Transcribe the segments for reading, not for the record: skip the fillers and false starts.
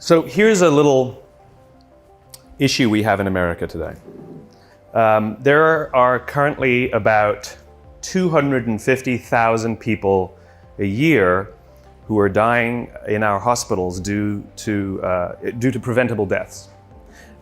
So here's a little issue we have in America today. There are currently about 250,000 people a year who are dying in our hospitals due to preventable deaths.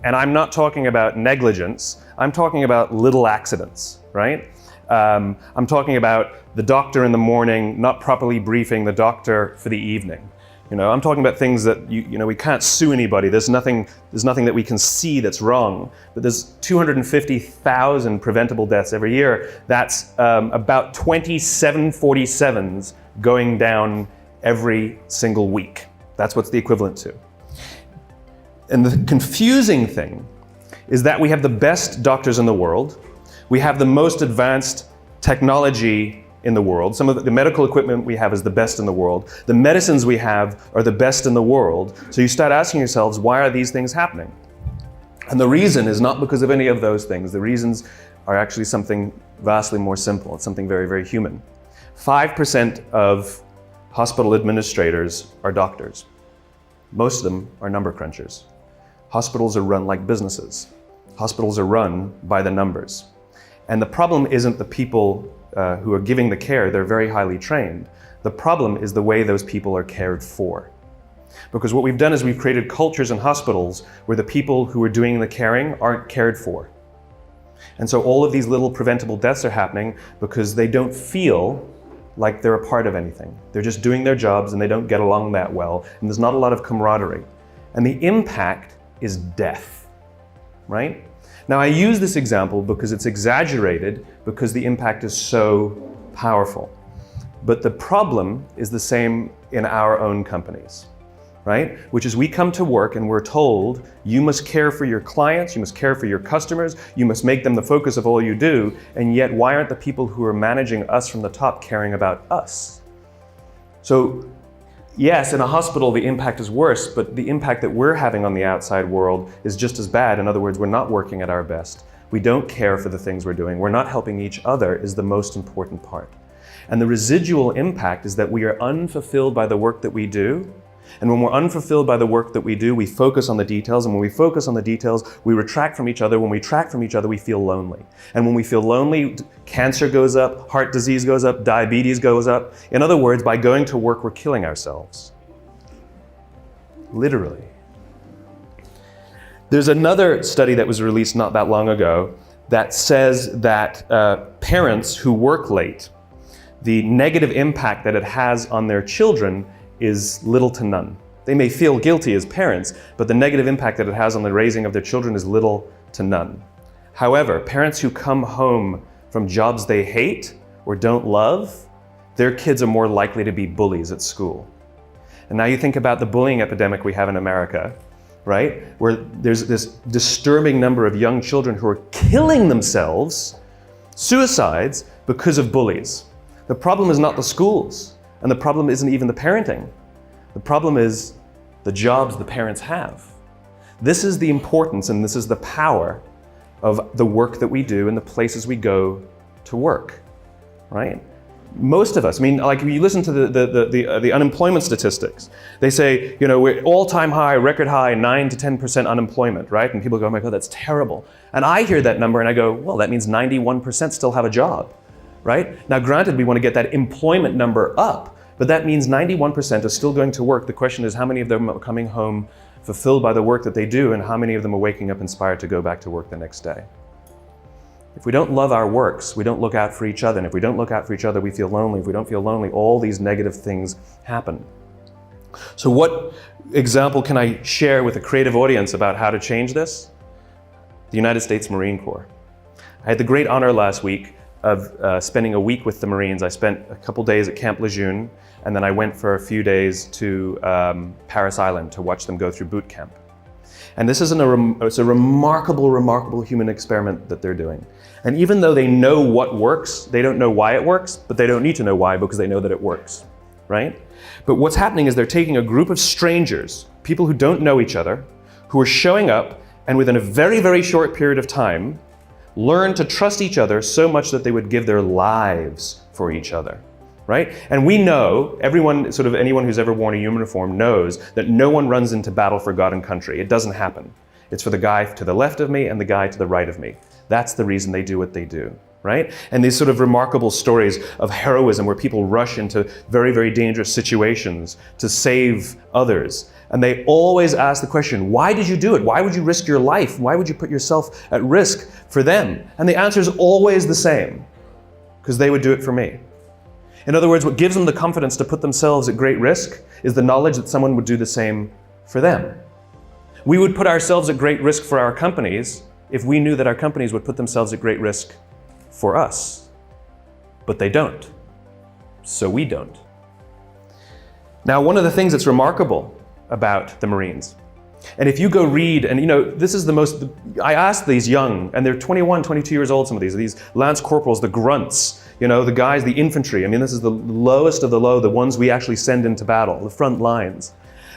And I'm not talking about negligence, I'm talking about little accidents, right? I'm talking about the doctor in the morning not properly briefing the doctor for the evening. I'm talking about things that we can't sue anybody. There's nothing that we can see that's wrong. But there's 250,000 preventable deaths every year. That's about 20 747s going down every single week. That's what's the equivalent to. And the confusing thing is that we have the best doctors in the world. We have the most advanced technology in the world. Some of the medical equipment we have is the best in the world. The medicines we have are the best in the world. So you start asking yourselves, why are these things happening? And the reason is not because of any of those things. The reasons are actually something vastly more simple. It's something very, very human. 5% of hospital administrators are doctors. Most of them are number crunchers. Hospitals are run like businesses. Hospitals are run by the numbers. And the problem isn't the people who are giving the care. They're very highly trained. The problem is the way those people are cared for. Because what we've done is we've created cultures in hospitals where the people who are doing the caring aren't cared for. And so all of these little preventable deaths are happening because they don't feel like they're a part of anything. They're just doing their jobs and they don't get along that well, and there's not a lot of camaraderie. And the impact is death, right? Now, I use this example because it's exaggerated, because the impact is so powerful. But the problem is the same in our own companies, right? Which is we come to work and we're told, you must care for your clients, you must care for your customers, you must make them the focus of all you do, and yet why aren't the people who are managing us from the top caring about us? So, yes, in a hospital, the impact is worse, but the impact that we're having on the outside world is just as bad. In other words, we're not working at our best. We don't care for the things we're doing. We're not helping each other is the most important part. And the residual impact is that we are unfulfilled by the work that we do. And when we're unfulfilled by the work that we do, we focus on the details. And when we focus on the details, we retract from each other. When we retract from each other, we feel lonely. And when we feel lonely, cancer goes up, heart disease goes up, diabetes goes up. In other words, by going to work, we're killing ourselves. Literally. There's another study that was released not that long ago that says that parents who work late, the negative impact that it has on their children is little to none. They may feel guilty as parents, but the negative impact that it has on the raising of their children is little to none. However, parents who come home from jobs they hate or don't love, their kids are more likely to be bullies at school. And now you think about the bullying epidemic we have in America, right? Where there's this disturbing number of young children who are killing themselves, suicides, because of bullies. The problem is not the schools. And the problem isn't even the parenting. The problem is the jobs the parents have. This is the importance and this is the power of the work that we do and the places we go to work, right? Most of us, like when you listen to the unemployment statistics, they say, we're all-time high, record high, 9 to 10% unemployment, right? And people go, oh my God, that's terrible. And I hear that number and I go, well, that means 91% still have a job. Right? Now, granted, we want to get that employment number up, but that means 91% are still going to work. The question is how many of them are coming home fulfilled by the work that they do, and how many of them are waking up inspired to go back to work the next day. If we don't love our works, we don't look out for each other, and if we don't look out for each other, we feel lonely. If we don't feel lonely, all these negative things happen. So what example can I share with a creative audience about how to change this? The United States Marine Corps. I had the great honor last week of spending a week with the Marines. I spent a couple days at Camp Lejeune, and then I went for a few days to Paris Island to watch them go through boot camp. And this is it's a remarkable, remarkable human experiment that they're doing. And even though they know what works, they don't know why it works, but they don't need to know why because they know that it works, right? But what's happening is they're taking a group of strangers, people who don't know each other, who are showing up, and within a very, very short period of time, learn to trust each other so much that they would give their lives for each other. right? And we know, anyone who's ever worn a uniform knows that no one runs into battle for God and country. It doesn't happen. It's for the guy to the left of me and the guy to the right of me. That's the reason they do what they do, right? And these sort of remarkable stories of heroism where people rush into very, very dangerous situations to save others. And they always ask the question, why did you do it? Why would you risk your life? Why would you put yourself at risk for them? And the answer is always the same, because they would do it for me. In other words, what gives them the confidence to put themselves at great risk is the knowledge that someone would do the same for them. We would put ourselves at great risk for our companies if we knew that our companies would put themselves at great risk for us. But they don't. So we don't. Now, one of the things that's remarkable about the Marines, and if you go read, and this is I asked these young, and they're 21, 22 years old, some of these Lance Corporals, the grunts, the guys, the infantry. I mean, this is the lowest of the low, the ones we actually send into battle, the front lines.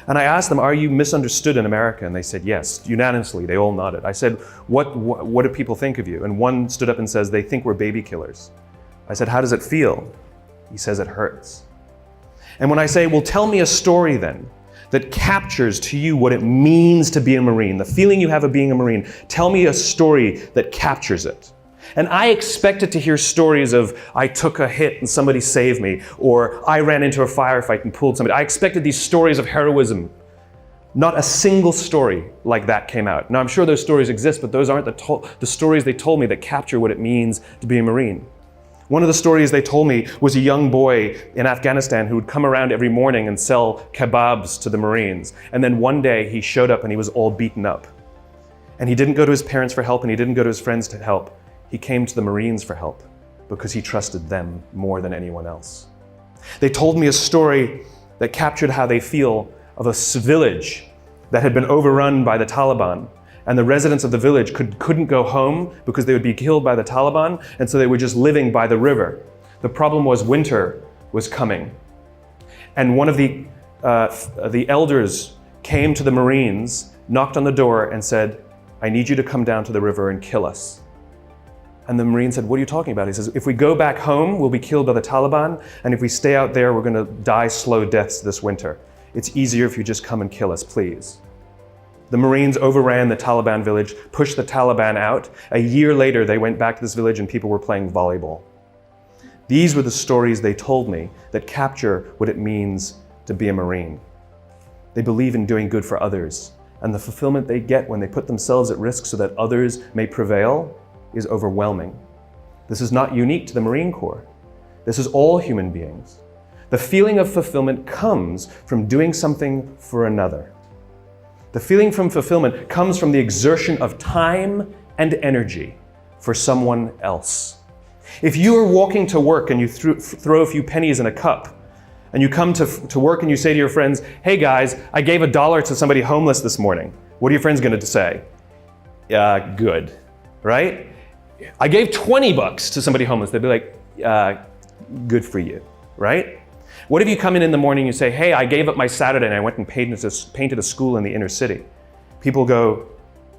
And I asked them, are you misunderstood in America? And they said, yes, unanimously, they all nodded. I said, what do people think of you? And one stood up and says, they think we're baby killers. I said, how does it feel? He says, it hurts. And when I say, well, tell me a story then that captures to you what it means to be a Marine, the feeling you have of being a Marine, tell me a story that captures it. And I expected to hear stories of, I took a hit and somebody saved me, or I ran into a firefight and pulled somebody. I expected these stories of heroism. Not a single story like that came out. Now, I'm sure those stories exist, but those aren't the stories they told me that capture what it means to be a Marine. One of the stories they told me was a young boy in Afghanistan who would come around every morning and sell kebabs to the Marines. And then one day he showed up and he was all beaten up. And he didn't go to his parents for help and he didn't go to his friends to help. He came to the Marines for help because he trusted them more than anyone else. They told me a story that captured how they feel of a village that had been overrun by the Taliban, and the residents of the village couldn't go home because they would be killed by the Taliban, and so they were just living by the river. The problem was winter was coming. And one of the elders came to the Marines, knocked on the door and said, I need you to come down to the river and kill us. And the Marine said, what are you talking about? He says, if we go back home, we'll be killed by the Taliban, and if we stay out there, we're going to die slow deaths this winter. It's easier if you just come and kill us, please. The Marines overran the Taliban village, pushed the Taliban out. A year later, they went back to this village and people were playing volleyball. These were the stories they told me that capture what it means to be a Marine. They believe in doing good for others, and the fulfillment they get when they put themselves at risk so that others may prevail is overwhelming. This is not unique to the Marine Corps. This is all human beings. The feeling of fulfillment comes from doing something for another. The feeling from fulfillment comes from the exertion of time and energy for someone else. If you are walking to work and you throw a few pennies in a cup, and you come to work and you say to your friends, hey guys, I gave $1 to somebody homeless this morning. What are your friends going to say? Good, right? I gave $20 to somebody homeless. They'd be like, good for you, right? What if you come in the morning and you say, hey, I gave up my Saturday and I went and painted a school in the inner city. People go,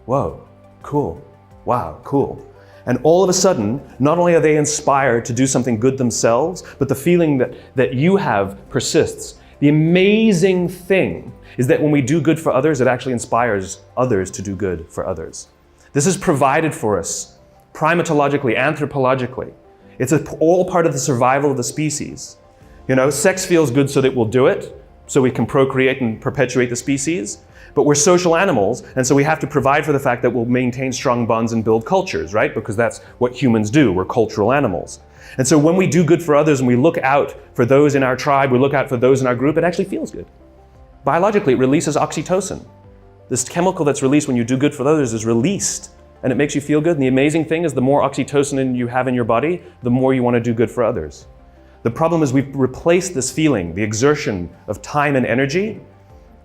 whoa, cool, wow, cool. And all of a sudden, not only are they inspired to do something good themselves, but the feeling that you have persists. The amazing thing is that when we do good for others, it actually inspires others to do good for others. This is provided for us primatologically, anthropologically. It's all part of the survival of the species. Sex feels good so that we'll do it, so we can procreate and perpetuate the species. But we're social animals, and so we have to provide for the fact that we'll maintain strong bonds and build cultures, right? Because that's what humans do. We're cultural animals. And so when we do good for others and we look out for those in our tribe, we look out for those in our group, it actually feels good. Biologically, it releases oxytocin. This chemical that's released when you do good for others is released, and it makes you feel good. And the amazing thing is the more oxytocin you have in your body, the more you want to do good for others. The problem is we've replaced this feeling, the exertion of time and energy,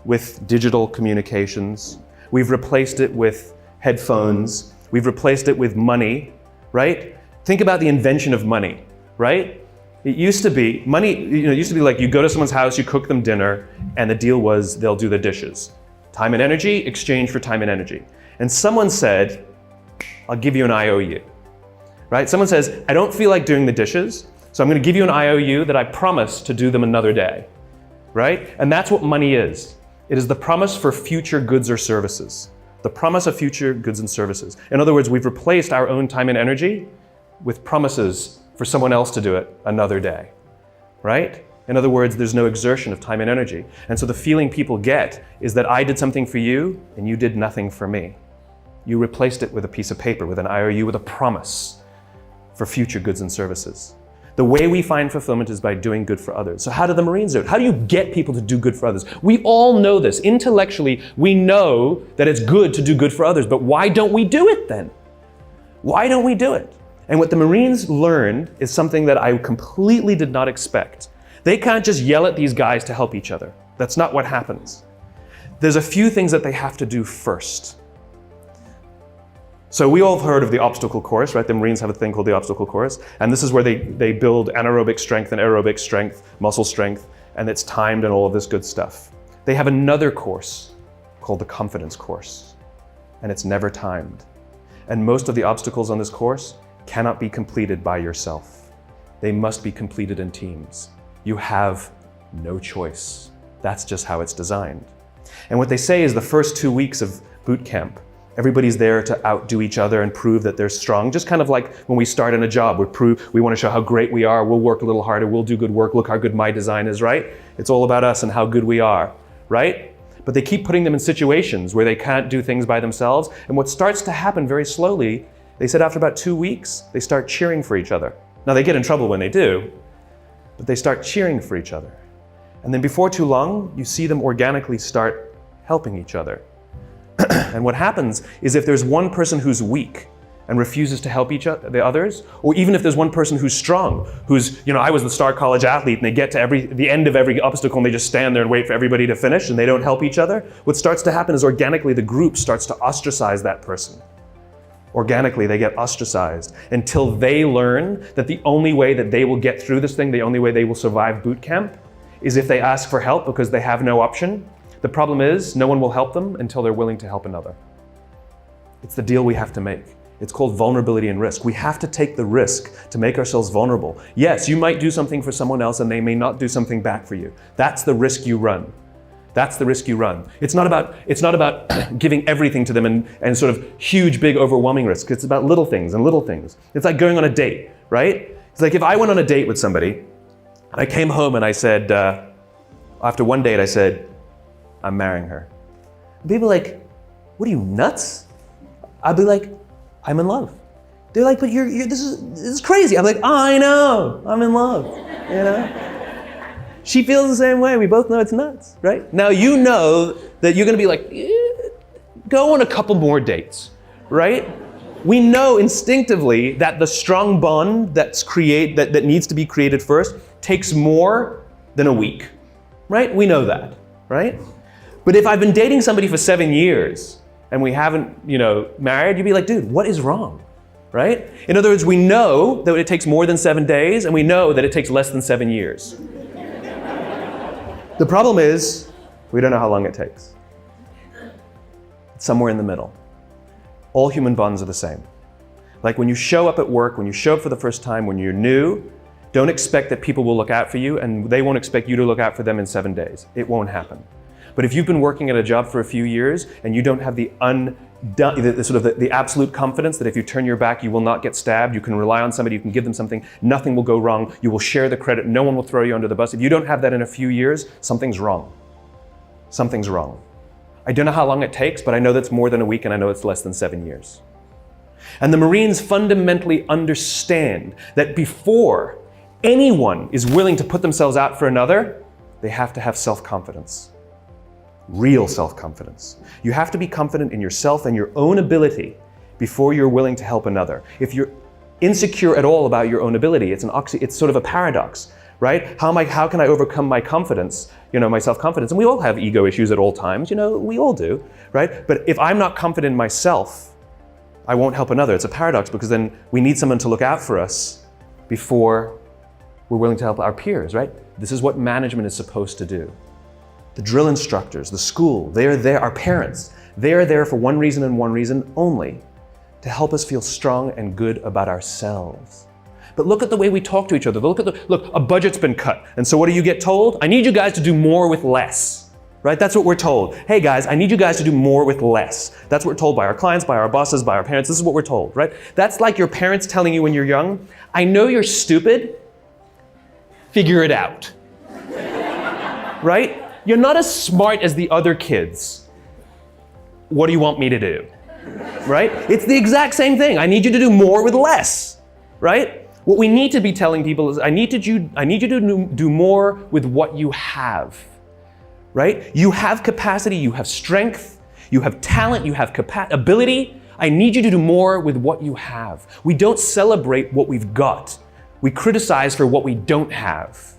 with digital communications. We've replaced it with headphones. We've replaced it with money, right? Think about the invention of money, right? It used to be, money, it used to be like you go to someone's house, you cook them dinner, and the deal was they'll do the dishes. Time and energy, exchange for time and energy. And someone said, I'll give you an IOU, right? Someone says, I don't feel like doing the dishes, So I'm going to give you an IOU that I promise to do them another day, right? And that's what money is. It is the promise for future goods or services. The promise of future goods and services. In other words, we've replaced our own time and energy with promises for someone else to do it another day, right? In other words, there's no exertion of time and energy. And so the feeling people get is that I did something for you and you did nothing for me. You replaced it with a piece of paper, with an IOU, with a promise for future goods and services. The way we find fulfillment is by doing good for others. So how do the Marines do it? How do you get people to do good for others? We all know this. Intellectually, we know that it's good to do good for others, but why don't we do it then? Why don't we do it? And what the Marines learned is something that I completely did not expect. They can't just yell at these guys to help each other. That's not what happens. There's a few things that they have to do first. So we all have heard of the obstacle course, right? The Marines have a thing called the obstacle course. And this is where they build anaerobic strength and aerobic strength, muscle strength, and it's timed and all of this good stuff. They have another course called the confidence course, and it's never timed. And most of the obstacles on this course cannot be completed by yourself. They must be completed in teams. You have no choice. That's just how it's designed. And what they say is the first 2 weeks of boot camp, everybody's there to outdo each other and prove that they're strong. Just kind of like when we start in a job, we want to show how great we are, we'll work a little harder, we'll do good work, look how good my design is, right? It's all about us and how good we are, right? But they keep putting them in situations where they can't do things by themselves. And what starts to happen very slowly, they said after about 2 weeks, they start cheering for each other. Now they get in trouble when they do, but they start cheering for each other. And then before too long, you see them organically start helping each other. And what happens is if there's one person who's weak and refuses to help the others, or even if there's one person who's strong, I was the star college athlete and they get to the end of every obstacle and they just stand there and wait for everybody to finish and they don't help each other, what starts to happen is organically the group starts to ostracize that person. Organically, they get ostracized until they learn that the only way that they will get through this thing, the only way they will survive boot camp, is if they ask for help because they have no option. The problem is, no one will help them until they're willing to help another. It's the deal we have to make. It's called vulnerability and risk. We have to take the risk to make ourselves vulnerable. Yes, you might do something for someone else and they may not do something back for you. That's the risk you run. That's the risk you run. It's not about giving everything to them and sort of huge, big, overwhelming risk. It's about little things and little things. It's like going on a date, right? It's like if I went on a date with somebody and I came home and I said, after one date, I said, I'm marrying her. And people are like, what are you, nuts? I'd be like, I'm in love. They're like, but this is crazy. I'm like, I know, I'm in love, you know? She feels the same way. We both know it's nuts, right? Now you know that you're gonna be like, go on a couple more dates, right? We know instinctively that the strong bond that needs to be created first takes more than a week, right? We know that, right? But if I've been dating somebody for 7 years and we haven't, married, you'd be like, dude, what is wrong, right? In other words, we know that it takes more than 7 days and we know that it takes less than 7 years. The problem is, we don't know how long it takes. It's somewhere in the middle. All human bonds are the same. Like when you show up at work, when you show up for the first time, when you're new, don't expect that people will look out for you and they won't expect you to look out for them in 7 days. It won't happen. But if you've been working at a job for a few years and you don't have the absolute confidence that if you turn your back, you will not get stabbed, you can rely on somebody, you can give them something, nothing will go wrong, you will share the credit, no one will throw you under the bus. If you don't have that in a few years, something's wrong. Something's wrong. I don't know how long it takes, but I know that's more than a week and I know it's less than 7 years. And the Marines fundamentally understand that before anyone is willing to put themselves out for another, they have to have self-confidence. Real self-confidence. You have to be confident in yourself and your own ability before you're willing to help another. If you're insecure at all about your own ability, it's sort of a paradox, right? How can I overcome my confidence, my self-confidence? And we all have ego issues at all times, we all do, right? But if I'm not confident in myself, I won't help another. It's a paradox because then we need someone to look out for us before we're willing to help our peers, right? This is what management is supposed to do. The drill instructors, the school, they're there, our parents, they're there for one reason and one reason only, to help us feel strong and good about ourselves. But look at the way we talk to each other. Look, a budget's been cut. And so what do you get told? I need you guys to do more with less, right? That's what we're told. Hey guys, I need you guys to do more with less. That's what we're told by our clients, by our bosses, by our parents. This is what we're told, right? That's like your parents telling you when you're young, I know you're stupid, figure it out, right? You're not as smart as the other kids. What do you want me to do? Right? It's the exact same thing. I need you to do more with less, right? What we need to be telling people is, I need you to do more with what you have, right? You have capacity, you have strength, you have talent, you have ability. I need you to do more with what you have. We don't celebrate what we've got. We criticize for what we don't have.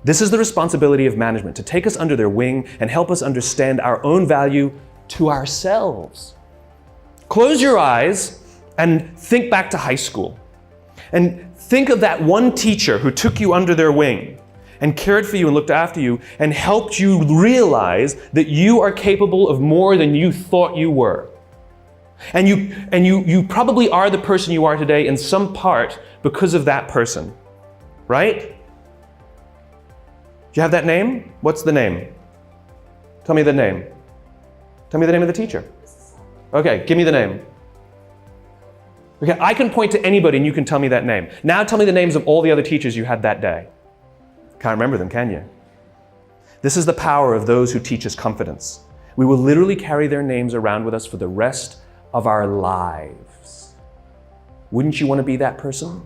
This is the responsibility of management, to take us under their wing and help us understand our own value to ourselves. Close your eyes and think back to high school. And think of that one teacher who took you under their wing and cared for you and looked after you and helped you realize that you are capable of more than you thought you were. And you probably are the person you are today in some part because of that person, right? Do you have that name? What's the name? Tell me the name. Tell me the name of the teacher. Okay, give me the name. Okay, I can point to anybody and you can tell me that name. Now tell me the names of all the other teachers you had that day. Can't remember them, can you? This is the power of those who teach us confidence. We will literally carry their names around with us for the rest of our lives. Wouldn't you want to be that person?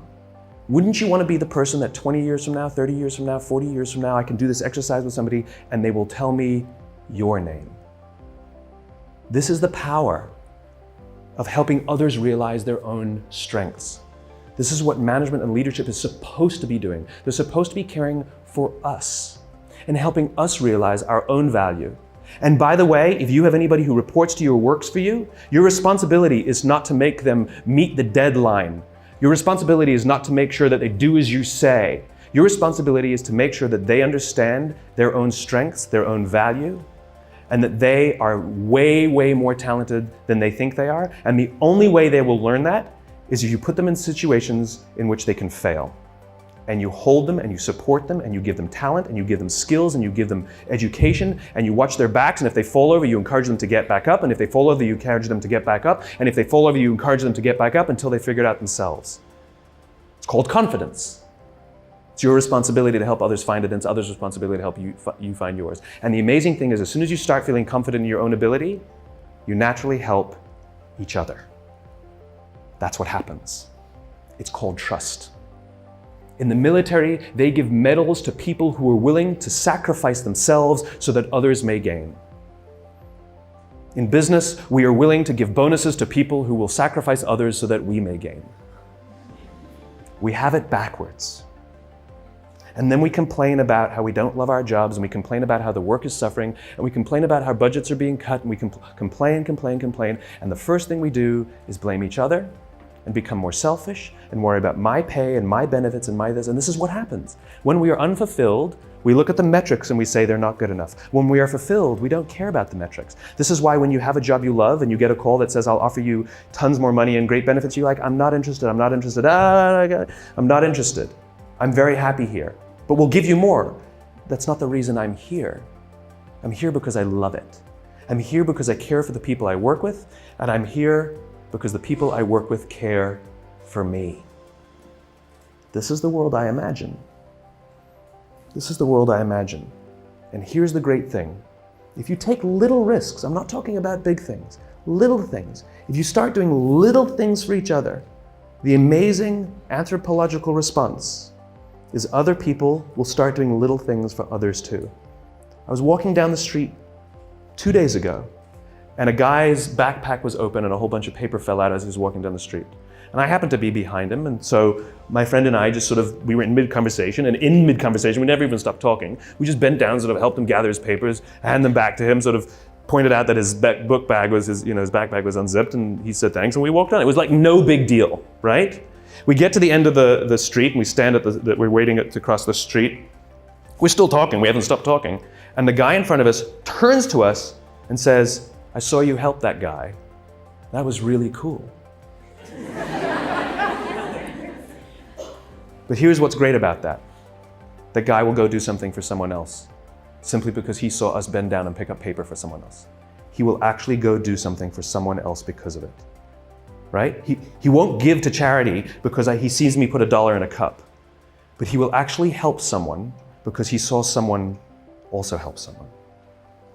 Wouldn't you want to be the person that 20 years from now, 30 years from now, 40 years from now, I can do this exercise with somebody and they will tell me your name? This is the power of helping others realize their own strengths. This is what management and leadership is supposed to be doing. They're supposed to be caring for us and helping us realize our own value. And by the way, if you have anybody who reports to you or works for you, your responsibility is not to make them meet the deadline. Your responsibility is not to make sure that they do as you say. Your responsibility is to make sure that they understand their own strengths, their own value, and that they are way, way more talented than they think they are. And the only way they will learn that is if you put them in situations in which they can fail. And you hold them and you support them and you give them talent and you give them skills and you give them education and you watch their backs, and if they fall over, you encourage them to get back up, and if they fall over, you encourage them to get back up, and if they fall over, you encourage them to get back up until they figure it out themselves. It's called confidence. It's your responsibility to help others find it, and it's others' responsibility to help you find yours. And the amazing thing is, as soon as you start feeling confident in your own ability, you naturally help each other. That's what happens. It's called trust. In the military, they give medals to people who are willing to sacrifice themselves so that others may gain. In business, we are willing to give bonuses to people who will sacrifice others so that we may gain. We have it backwards. And then we complain about how we don't love our jobs, and we complain about how the work is suffering, and we complain about how budgets are being cut, and we complain. And the first thing we do is blame each other and become more selfish and worry about my pay and my benefits and my this. And this is what happens. When we are unfulfilled, we look at the metrics and we say they're not good enough. When we are fulfilled, we don't care about the metrics. This is why when you have a job you love and you get a call that says, I'll offer you tons more money and great benefits, you're like, I'm not interested. I'm not interested. I'm very happy here, but we'll give you more. That's not the reason I'm here. I'm here because I love it. I'm here because I care for the people I work with, and I'm here because the people I work with care for me. This is the world I imagine. This is the world I imagine. And here's the great thing. If you take little risks, I'm not talking about big things, little things. If you start doing little things for each other, the amazing anthropological response is other people will start doing little things for others too. I was walking down the street 2 days ago, and a guy's backpack was open and a whole bunch of paper fell out as he was walking down the street. And I happened to be behind him, and so my friend and I just we were in mid-conversation, and in mid-conversation, we never even stopped talking. We just bent down, helped him gather his papers, hand them back to him, pointed out that his book bag was, his backpack was unzipped, and he said thanks, and we walked on. It was like no big deal, right? We get to the end of the street, and we stand we're waiting to cross the street. We're still talking, we haven't stopped talking. And the guy in front of us turns to us and says, I saw you help that guy. That was really cool. But here's what's great about that. The guy will go do something for someone else simply because he saw us bend down and pick up paper for someone else. He will actually go do something for someone else because of it, right? He won't give to charity because he sees me put $1 in a cup, but he will actually help someone because he saw someone also help someone.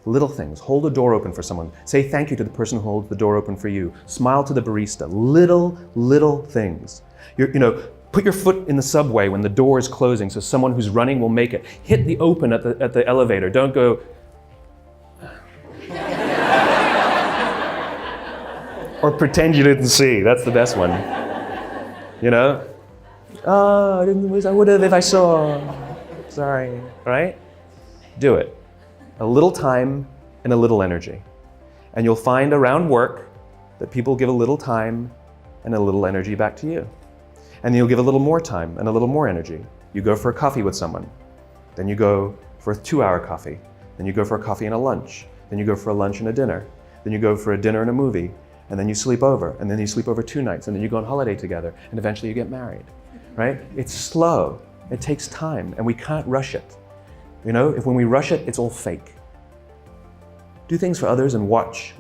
Little things. Hold a door open for someone. Say thank you to the person who holds the door open for you. Smile to the barista. Little things. Put your foot in the subway when the door is closing so someone who's running will make it. Hit the open at the elevator. Don't go, or pretend you didn't see. That's the best one. Oh, I would have if I saw. Sorry, right? Do it. A little time and a little energy. And you'll find around work that people give a little time and a little energy back to you. And you'll give a little more time and a little more energy. You go for a coffee with someone. Then you go for a 2-hour coffee. Then you go for a coffee and a lunch. Then you go for a lunch and a dinner. Then you go for a dinner and a movie. And then you sleep over. And then you sleep over 2 nights. And then you go on holiday together. And eventually you get married, right? It's slow. It takes time. And we can't rush it. If when we rush it, it's all fake. Do things for others and watch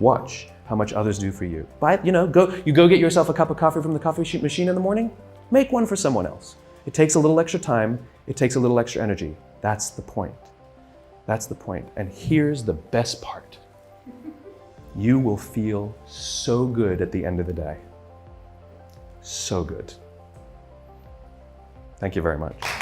how much others do for you. Go get yourself a cup of coffee from the coffee machine in the morning. Make one for someone else. It takes a little extra time. It takes a little extra energy. That's the point. That's the point. And here's the best part. You will feel so good at the end of the day. So good. Thank you very much.